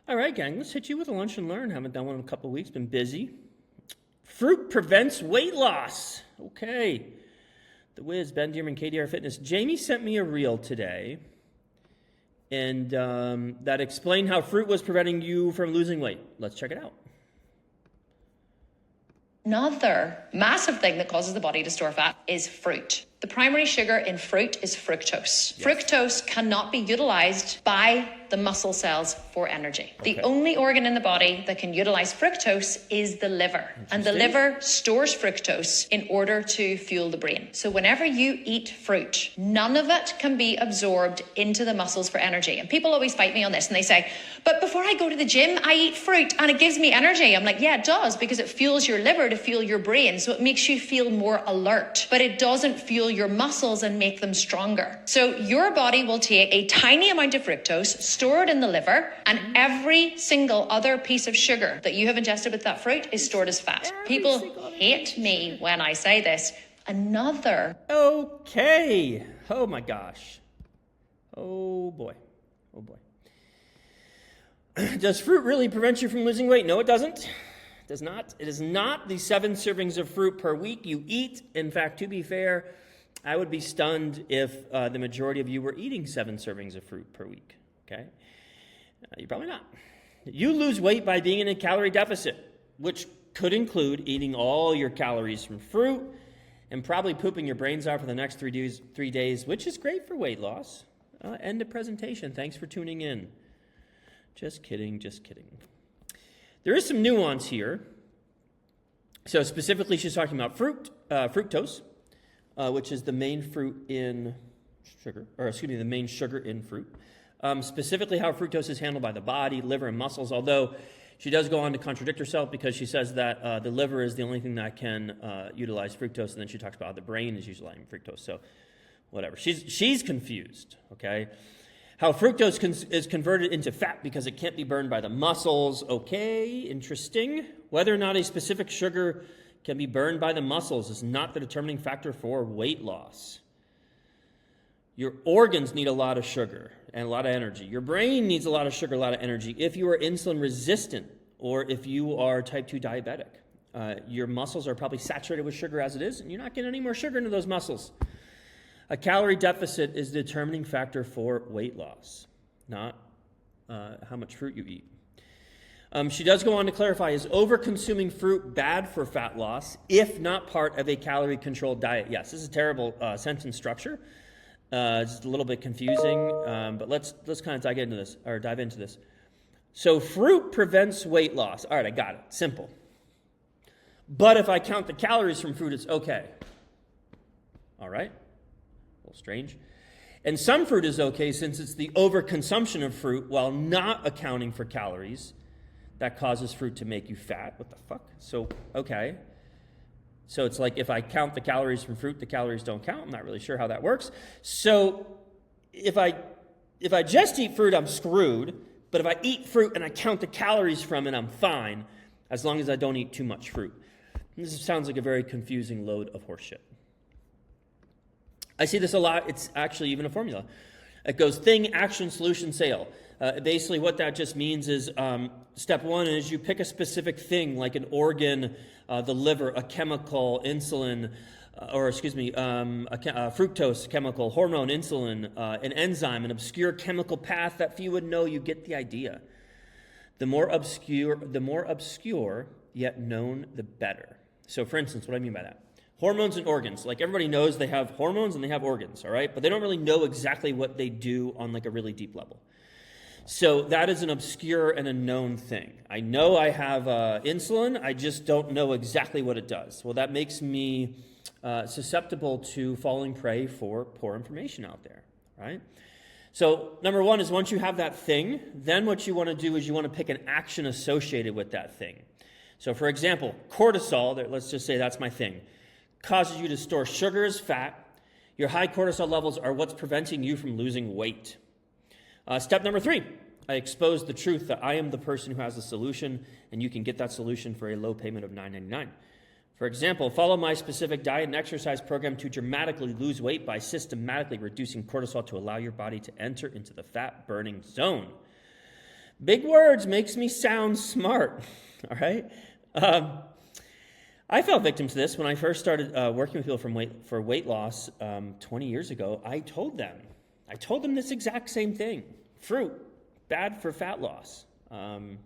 All right, gang, let's hit you with a lunch and learn. Haven't done one in a couple of weeks, been busy. Fruit prevents weight loss. Okay. The Wiz, Ben Dearman, KDR Fitness. Jamie sent me a reel today, and that explained how fruit was preventing you from losing weight. Let's check it out. Another massive thing that causes the body to store fat is fruit. The primary sugar in fruit is fructose. Yes. Fructose cannot be utilized by the muscle cells for energy. Okay. The only organ in the body that can utilize fructose is the liver. And the liver stores fructose in order to fuel the brain. So whenever you eat fruit, none of it can be absorbed into the muscles for energy. And people always fight me on this and they say, but before I go to the gym, I eat fruit and it gives me energy. I'm like, yeah, it does, because it fuels your liver to fuel your brain. So it makes you feel more alert, but it doesn't fuel your muscles and make them stronger. So your body will take a tiny amount of fructose, store it in the liver, and every single other piece of sugar that you have ingested with that fruit is stored as fat. People hate me when I say this. Okay. Oh my gosh. Oh boy. Oh boy. Does fruit really prevent you from losing weight? No, it doesn't. It does not. It is not the 7 servings of fruit per week you eat. In fact, to be fair, I would be stunned if the majority of you were eating 7 servings of fruit per week, okay? You're probably not. You lose weight by being in a calorie deficit, which could include eating all your calories from fruit and probably pooping your brains out for the next 3 days, which is great for weight loss. End of presentation. Thanks for tuning in. Just kidding, just kidding. There is some nuance here. So specifically, she's talking about fructose, which is the main fruit in sugar, the main sugar in fruit. Specifically how fructose is handled by the body, liver, and muscles, although she does go on to contradict herself because she says that the liver is the only thing that can utilize fructose, and then she talks about how the brain is utilizing fructose, so whatever. She's confused, okay? How fructose is converted into fat because it can't be burned by the muscles. Okay, interesting. Whether or not a specific sugar can be burned by the muscles is not the determining factor for weight loss. Your organs need a lot of sugar and a lot of energy. Your brain needs a lot of sugar, a lot of energy. If you are insulin resistant or if you are type 2 diabetic, your muscles are probably saturated with sugar as it is, and you're not getting any more sugar into those muscles. A calorie deficit is the determining factor for weight loss, not how much fruit you eat. She does go on to clarify, is over-consuming fruit bad for fat loss if not part of a calorie-controlled diet? Yes, this is a terrible sentence structure. It's a little bit confusing, but let's kind of dive into this. So fruit prevents weight loss. All right, I got it. Simple. But if I count the calories from fruit, it's okay. All right. A little strange. And some fruit is okay since it's the overconsumption of fruit while not accounting for calories that causes fruit to make you fat. What the fuck? So, okay. So it's like if I count the calories from fruit, the calories don't count. I'm not really sure how that works. So if I just eat fruit, I'm screwed. But if I eat fruit and I count the calories from it, I'm fine, as long as I don't eat too much fruit. And this sounds like a very confusing load of horseshit. I see this a lot. It's actually even a formula. It goes thing, action, solution, sale. Basically what that just means is step 1 is you pick a specific thing like an organ, the liver, a chemical, insulin, fructose chemical, hormone, insulin, an enzyme, an obscure chemical path that few would know. You get the idea. The more obscure yet known, the better. So for instance, what do I mean by that? Hormones and organs. Like everybody knows they have hormones and they have organs, all right? But they don't really know exactly what they do on like a really deep level. So that is an obscure and a known thing. I know I have insulin, I just don't know exactly what it does. Well, that makes me susceptible to falling prey for poor information out there, right? So number 1 is once you have that thing, then what you want to do is you want to pick an action associated with that thing. So for example, cortisol, let's just say that's my thing, causes you to store sugar as fat. Your high cortisol levels are what's preventing you from losing weight. Step number 3, I expose the truth that I am the person who has the solution, and you can get that solution for a low payment of $9.99. For example, follow my specific diet and exercise program to dramatically lose weight by systematically reducing cortisol to allow your body to enter into the fat-burning zone. Big words makes me sound smart, all right? I fell victim to this when I first started working with people for weight loss 20 years ago. I told them this exact same thing. Fruit, bad for fat loss. I'm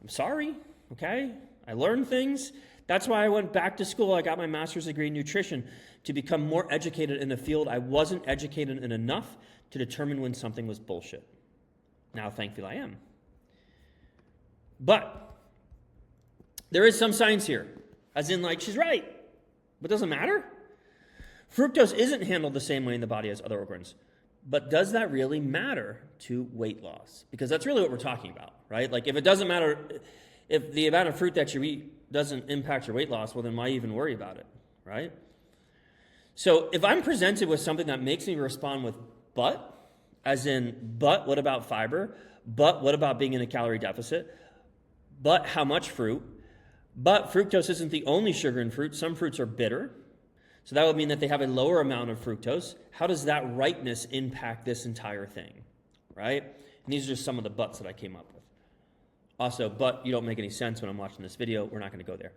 sorry, okay? I learned things. That's why I went back to school. I got my master's degree in nutrition to become more educated in a field I wasn't educated in enough to determine when something was bullshit. Now, thankfully, I am. But there is some science here, as in, like, she's right, but it doesn't matter. Fructose isn't handled the same way in the body as other organs, but does that really matter to weight loss? Because that's really what we're talking about, right? Like, if it doesn't matter, if the amount of fruit that you eat doesn't impact your weight loss, well, then why even worry about it, right? So if I'm presented with something that makes me respond with but, as in, but what about fiber? But what about being in a calorie deficit? But how much fruit? But fructose isn't the only sugar in fruit. Some fruits are bitter. So that would mean that they have a lower amount of fructose. How does that rightness impact this entire thing, right? And these are just some of the buts that I came up with. Also, but you don't make any sense when I'm watching this video. We're not going to go there.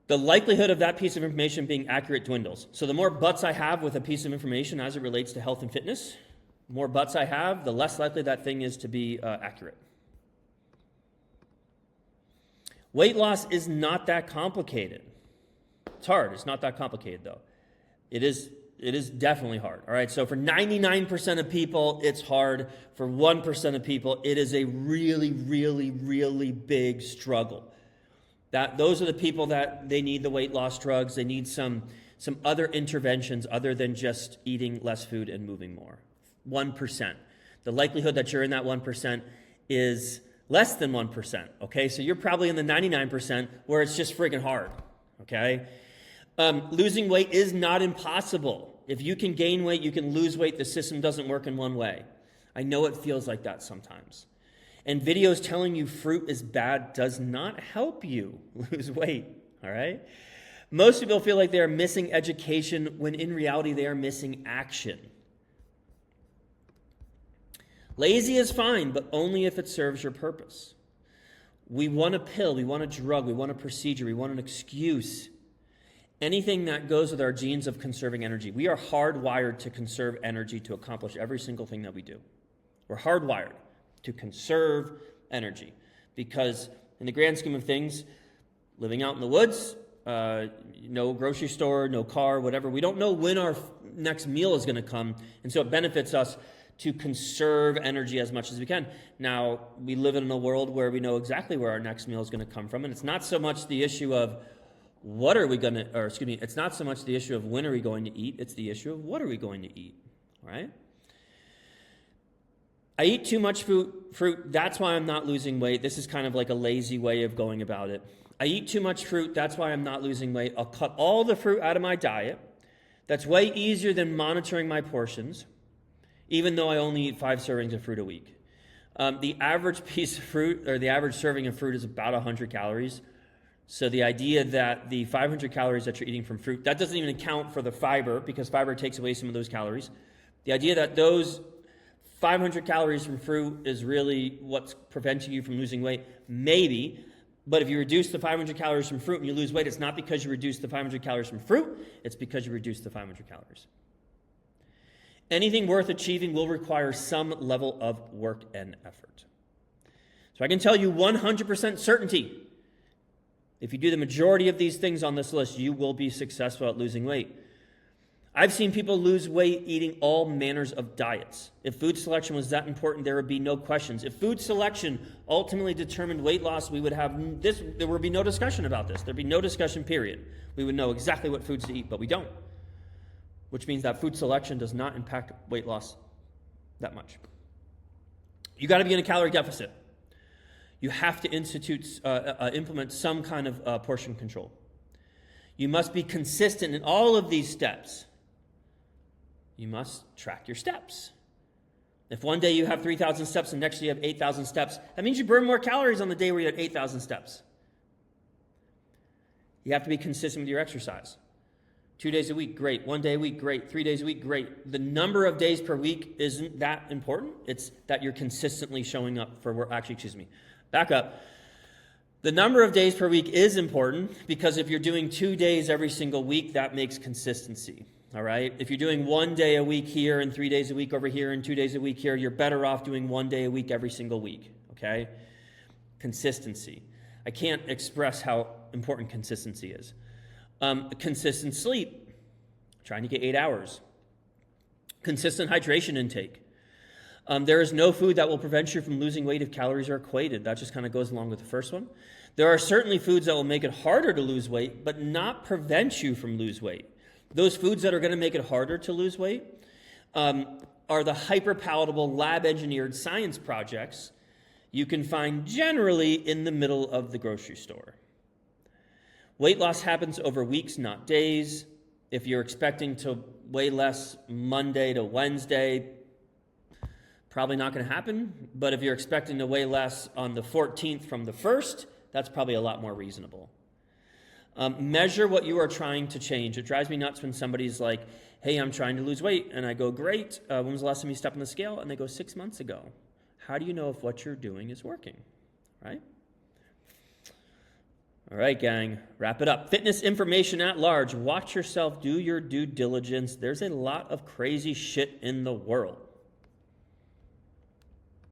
The likelihood of that piece of information being accurate dwindles. So the more buts I have with a piece of information as it relates to health and fitness, the more buts I have, the less likely that thing is to be accurate. Weight loss is not that complicated. It's hard. It's not that complicated, though. It is definitely hard. All right, so for 99% of people, it's hard. For 1% of people, it is a really, really, really big struggle. Those are the people that they need the weight loss drugs. They need some other interventions other than just eating less food and moving more. 1%. The likelihood that you're in that 1% is less than 1%, okay? So you're probably in the 99% where it's just freaking hard, okay? Losing weight is not impossible. If you can gain weight, you can lose weight. The system doesn't work in one way. I know it feels like that sometimes. And videos telling you fruit is bad does not help you lose weight, all right? Most people feel like they are missing education when in reality they are missing action. Lazy is fine, but only if it serves your purpose. We want a pill, we want a drug, we want a procedure, we want an excuse. Anything that goes with our genes of conserving energy. We are hardwired to conserve energy to accomplish every single thing that we do. We're hardwired to conserve energy because in the grand scheme of things, living out in the woods, no grocery store, no car, whatever, we don't know when our next meal is going to come, and so it benefits us to conserve energy as much as we can. Now, we live in a world where we know exactly where our next meal is going to come from, and it's not so much the issue of it's not so much the issue of when are we going to eat, it's the issue of what are we going to eat, right? I eat too much fruit, that's why I'm not losing weight. This is kind of like a lazy way of going about it. I eat too much fruit, that's why I'm not losing weight. I'll cut all the fruit out of my diet. That's way easier than monitoring my portions, even though I only eat 5 servings of fruit a week. The average piece of fruit, or the average serving of fruit is about 100 calories. So the idea that the 500 calories that you're eating from fruit, that doesn't even account for the fiber, because fiber takes away some of those calories. The idea that those 500 calories from fruit is really what's preventing you from losing weight, maybe. But if you reduce the 500 calories from fruit and you lose weight, it's not because you reduced the 500 calories from fruit, it's because you reduced the 500 calories. Anything worth achieving will require some level of work and effort. So I can tell you 100% certainty, if you do the majority of these things on this list, you will be successful at losing weight. I've seen people lose weight eating all manners of diets. If food selection was that important, there would be no questions. If food selection ultimately determined weight loss, there would be no discussion about this. There'd be no discussion, period. We would know exactly what foods to eat, but we don't. Which means that food selection does not impact weight loss that much. You got to be in a calorie deficit. You have to implement some kind of portion control. You must be consistent in all of these steps. You must track your steps. If one day you have 3,000 steps and next day you have 8,000 steps, that means you burn more calories on the day where you had 8,000 steps. You have to be consistent with your exercise. 2 days a week, great. 1 day a week, great. 3 days a week, great. The number of days per week isn't that important. It's that you're consistently showing up for work. Actually, excuse me. Back up. The number of days per week is important because if you're doing 2 days every single week, that makes consistency. All right? If you're doing 1 day a week here and 3 days a week over here and 2 days a week here, you're better off doing 1 day a week every single week. Okay? Consistency. I can't express how important consistency is. Consistent sleep, trying to get 8 hours. Consistent hydration intake. There is no food that will prevent you from losing weight if calories are equated. That just kind of goes along with the first one. There are certainly foods that will make it harder to lose weight, but not prevent you from lose weight. Those foods that are going to make it harder to lose weight are the hyper-palatable lab-engineered science projects you can find generally in the middle of the grocery store. Weight loss happens over weeks, not days. If you're expecting to weigh less Monday to Wednesday, probably not going to happen. But if you're expecting to weigh less on the 14th from the 1st, that's probably a lot more reasonable. Measure what you are trying to change. It drives me nuts when somebody's like, hey, I'm trying to lose weight. And I go, great. When was the last time you stepped on the scale? And they go, 6 months ago. How do you know if what you're doing is working, right? All right, gang, wrap it up. Fitness information at large. Watch yourself, do your due diligence. There's a lot of crazy shit in the world.